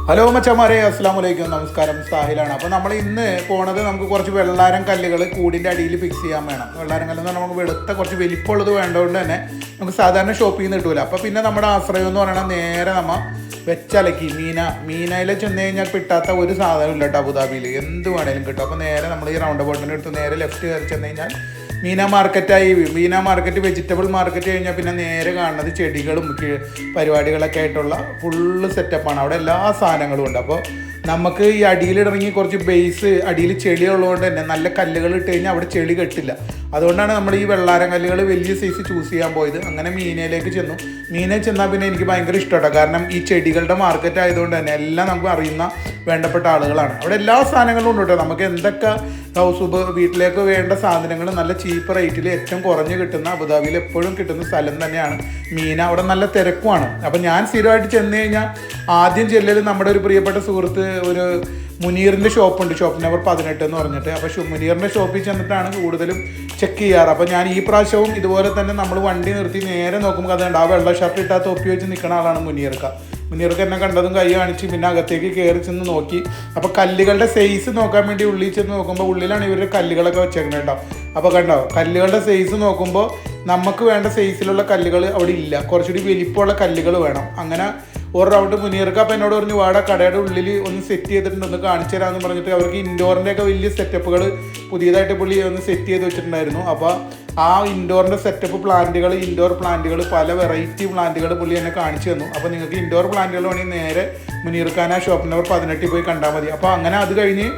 Hello മച്ചന്മാരെ, അസ്സാം വലൈക്കും, നമസ്കാരം. സാഹിലാണ്. അപ്പോൾ നമ്മൾ ഇന്ന് പോണത് നമുക്ക് കുറച്ച് വെള്ളാരം കല്ലുകൾ കൂടിൻ്റെ അടിയിൽ ഫിക്സ് ചെയ്യാൻ വേണം. വെള്ളാരം കല്ലെന്ന് പറഞ്ഞാൽ നമുക്ക് വെളുത്ത കുറച്ച് വലിപ്പമുള്ളത് വേണ്ടതുകൊണ്ട് തന്നെ നമുക്ക് സാധാരണ ഷോപ്പിൽ നിന്ന് കിട്ടൂല. അപ്പോൾ പിന്നെ നമ്മുടെ ആശ്രയം എന്ന് പറയുന്നത് നേരെ നമ്മൾ വെച്ചലക്കി മീനയിൽ ചെന്ന് കഴിഞ്ഞാൽ കിട്ടാത്ത ഒരു സാധനം ഇല്ല കേട്ടോ. അബുദാബിയിൽ എന്ത് വേണേലും കിട്ടും. അപ്പോൾ നേരെ നമ്മൾ ഈ റൗണ്ട് ബോട്ടിൻ്റെ അടുത്ത് നേരെ ലെഫ്റ്റ് കയറി ചെന്ന് കഴിഞ്ഞാൽ മീന മാർക്കറ്റ് വെജിറ്റബിൾ മാർക്കറ്റ് കഴിഞ്ഞാൽ പിന്നെ നേരെ കാണുന്നത് ചെടികളും പരിപാടികളൊക്കെ ആയിട്ടുള്ള ഫുള്ള് സെറ്റപ്പാണ്. അവിടെ എല്ലാ സാധനങ്ങളും ഉണ്ട്. അപ്പോൾ നമുക്ക് ഈ അടിയിലിറങ്ങി കുറച്ച് ബേസ് അടിയിൽ ചെളി ഉള്ളതുകൊണ്ട് തന്നെ നല്ല കല്ലുകൾ ഇട്ട് കഴിഞ്ഞാൽ അവിടെ ചെളി കെട്ടില്ല. അതുകൊണ്ടാണ് നമ്മൾ ഈ വെള്ളാരം കല്ലുകൾ വലിയ സൈസ് ചൂസ് ചെയ്യാൻ പോയത്. അങ്ങനെ മീനയിലേക്ക് മീനയിൽ ചെന്നാൽ പിന്നെ എനിക്ക് ഭയങ്കര ഇഷ്ടമാണ്. കാരണം ഈ ചെടികളുടെ മാർക്കറ്റ് ആയതുകൊണ്ട് തന്നെ എല്ലാം നമുക്ക് അറിയുന്ന വേണ്ടപ്പെട്ട ആളുകളാണ്. അവിടെ എല്ലാ സാധനങ്ങളും ഉണ്ട് കേട്ടോ. നമുക്ക് എന്തൊക്കെ വീട്ടിലേക്ക് വേണ്ട സാധനങ്ങൾ നല്ല ചീപ്പ് റേറ്റിൽ ഏറ്റവും കുറഞ്ഞ് കിട്ടുന്ന അബുദാബിയിൽ എപ്പോഴും കിട്ടുന്ന സ്ഥലം തന്നെയാണ് മീന. അവിടെ നല്ല തിരക്കുമാണ്. അപ്പം ഞാൻ സ്ഥിരമായിട്ട് ചെന്ന് കഴിഞ്ഞാൽ ആദ്യം ചെല്ലൽ നമ്മുടെ ഒരു പ്രിയപ്പെട്ട സുഹൃത്ത് ഒരു മുനീറിൻ്റെ ഷോപ്പുണ്ട്, ഷോപ്പ് നമ്പർ 18 എന്ന് പറഞ്ഞിട്ട്. അപ്പോൾ മുനീറിൻ്റെ ഷോപ്പിൽ ചെന്നിട്ടാണ് കൂടുതലും ചെക്ക് ചെയ്യാറ്. അപ്പോൾ ഞാൻ ഈ പ്രാവശ്യവും ഇതുപോലെ തന്നെ നമ്മൾ വണ്ടി നിർത്തി നേരെ നോക്കുമ്പോൾ അതുകൊണ്ട് ആ വെള്ള ഷർട്ട് ഇട്ടാൽ തൊപ്പി വെച്ച് നിൽക്കുന്ന ആളാണ് മുനീർക്ക് എന്നെ കണ്ടതും കൈ കാണിച്ച് പിന്നെ അകത്തേക്ക് കയറി ചെന്ന് നോക്കി. അപ്പോൾ കല്ലുകളുടെ സൈസ് നോക്കാൻ വേണ്ടി ഉള്ളിൽ ചെന്ന് നോക്കുമ്പോൾ ഉള്ളിലാണ് ഇവരുടെ കല്ലുകളൊക്കെ വെച്ചേക്കുന്നത് കേട്ടോ. അപ്പോൾ കണ്ടോ, കല്ലുകളുടെ സൈസ് നോക്കുമ്പോൾ നമുക്ക് വേണ്ട സൈസിലുള്ള കല്ലുകൾ അവിടെ ഇല്ല. കുറച്ചുകൂടി വലിപ്പമുള്ള കല്ലുകൾ വേണം. അങ്ങനെ ഒരു റൗണ്ട് മുനീർക്ക് അപ്പം എന്നോട് പറഞ്ഞു വാട കടയുടെ ഉള്ളിൽ ഒന്ന് സെറ്റ് ചെയ്തിട്ടുണ്ട്, ഒന്ന് കാണിച്ചു തരാമെന്ന് പറഞ്ഞിട്ട് അവർക്ക് ഇൻഡോറിൻ്റെ ഒക്കെ വലിയ സെറ്റപ്പുകൾ പുതിയതായിട്ട് പുള്ളി ഒന്ന് സെറ്റ് ചെയ്ത് വെച്ചിട്ടുണ്ടായിരുന്നു. അപ്പോൾ ആ ഇൻഡോറിൻ്റെ സെറ്റപ്പ് ഇൻഡോർ പ്ലാന്റുകൾ പല വെറൈറ്റി പ്ലാന്റുകൾ പുള്ളി എന്നെ കാണിച്ചു തന്നു. അപ്പോൾ നിങ്ങൾക്ക് ഇൻഡോർ പ്ലാന്റുകൾ വേണമെങ്കിൽ നേരെ മുനീർഖാന ഷോപ്പ് നമ്പർ 18 പോയി കണ്ടാൽ മതി. അപ്പോൾ അങ്ങനെ അത് കഴിഞ്ഞ്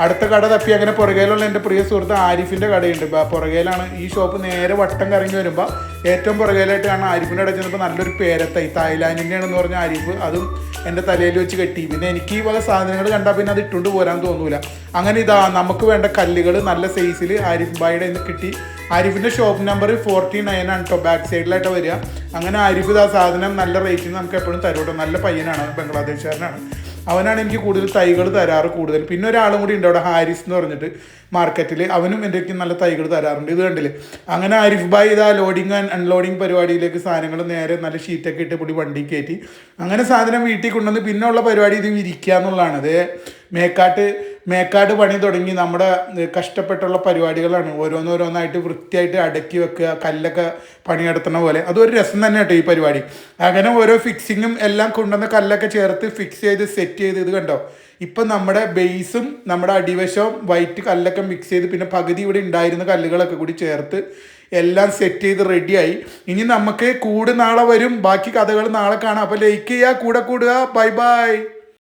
അടുത്ത കട തപ്പി അങ്ങനെ പുറകേലുള്ള എൻ്റെ പ്രിയ സുഹൃത്ത് ആരിഫിൻ്റെ കടയുണ്ട്. പുറകേലാണ് ഈ ഷോപ്പ്. നേരെ വട്ടം കറങ്ങി വരുമ്പോൾ ഏറ്റവും പുറകേലായിട്ട് കാണാൻ ആരിഫിൻ്റെ കട ചെന്നപ്പോൾ നല്ലൊരു പേരത്തായി തായ്ലാൻഡിൻ്റെ ആണെന്ന് പറഞ്ഞ ആരിഫ് അതും എൻ്റെ തലയിൽ വെച്ച് കെട്ടി. പിന്നെ എനിക്ക് ഈ വക സാധനങ്ങൾ കണ്ടാൽ പിന്നെ അത് ഇട്ടുകൊണ്ട് പോരാൻ തോന്നൂല. അങ്ങനെ നമുക്ക് വേണ്ട കല്ലുകൾ നല്ല സൈസിൽ ആരിഫ് ബായുടെ നിന്ന് കിട്ടി. ആരിഫിൻ്റെ ഷോപ്പ് നമ്പർ 49 ആണ് കേട്ടോ, ബാക്ക് സൈഡിലായിട്ട് വരിക. അങ്ങനെ ആരിഫ് ആ സാധനം നല്ല റേറ്റിന് നമുക്ക് എപ്പോഴും തരും. നല്ല പയ്യനാണ്, ബംഗ്ലാദേശുകാരനാണ്. അവനാണ് എനിക്ക് കൂടുതൽ തൈകൾ തരാറ് കൂടുതൽ. പിന്നെ ഒരാളും കൂടി ഉണ്ട് അവിടെ, ഹാരിസ് എന്ന് പറഞ്ഞിട്ട് മാർക്കറ്റിൽ. അവനും എൻ്റെ നല്ല തൈകൾ തരാറുണ്ട്. ഇത് കണ്ടില്ലേ. അങ്ങനെ ആരിഫ് ബായ് ഇതാ ലോഡിങ് ആൻഡ് അൺലോഡിങ് പരിപാടിയിലേക്ക് സാധനങ്ങൾ നേരെ നല്ല ഷീറ്റൊക്കെ ഇട്ട് പൊടി വണ്ടി കയറ്റി അങ്ങനെ സാധനം വീട്ടിൽ കൊണ്ടുവന്ന് പിന്നെ ഉള്ള പരിപാടി ഇത് വിരിക്കുക എന്നുള്ളതാണ്. അത് മേക്കാട്ട് പണി തുടങ്ങി നമ്മുടെ കഷ്ടപ്പെട്ടുള്ള പരിപാടികളാണ്. ഓരോന്നായിട്ട് വൃത്തിയായിട്ട് അടക്കി വെക്കുക, കല്ലൊക്കെ പണിയെടുത്തുന്ന പോലെ. അതൊരു രസം തന്നെ കേട്ടോ ഈ പരിപാടി. അങ്ങനെ ഓരോ ഫിക്സിങ്ങും എല്ലാം കൊണ്ടുവന്ന കല്ലൊക്കെ ചേർത്ത് ഫിക്സ് ചെയ്ത് സെറ്റ് ചെയ്ത് ഇത് കണ്ടോ. ഇപ്പം നമ്മുടെ ബേസും നമ്മുടെ അടിവശവും വൈറ്റ് കല്ലൊക്കെ മിക്സ് ചെയ്ത് പിന്നെ പകുതി ഇവിടെ ഉണ്ടായിരുന്ന കല്ലുകളൊക്കെ കൂടി ചേർത്ത് എല്ലാം സെറ്റ് ചെയ്ത് റെഡിയായി. ഇനി നമുക്ക് നാളെ വരും. ബാക്കി കഥകൾ നാളെ കാണാം. അപ്പോൾ ലൈക്ക് ചെയ്യുക, കൂടെ കൂടുക. Bye bye.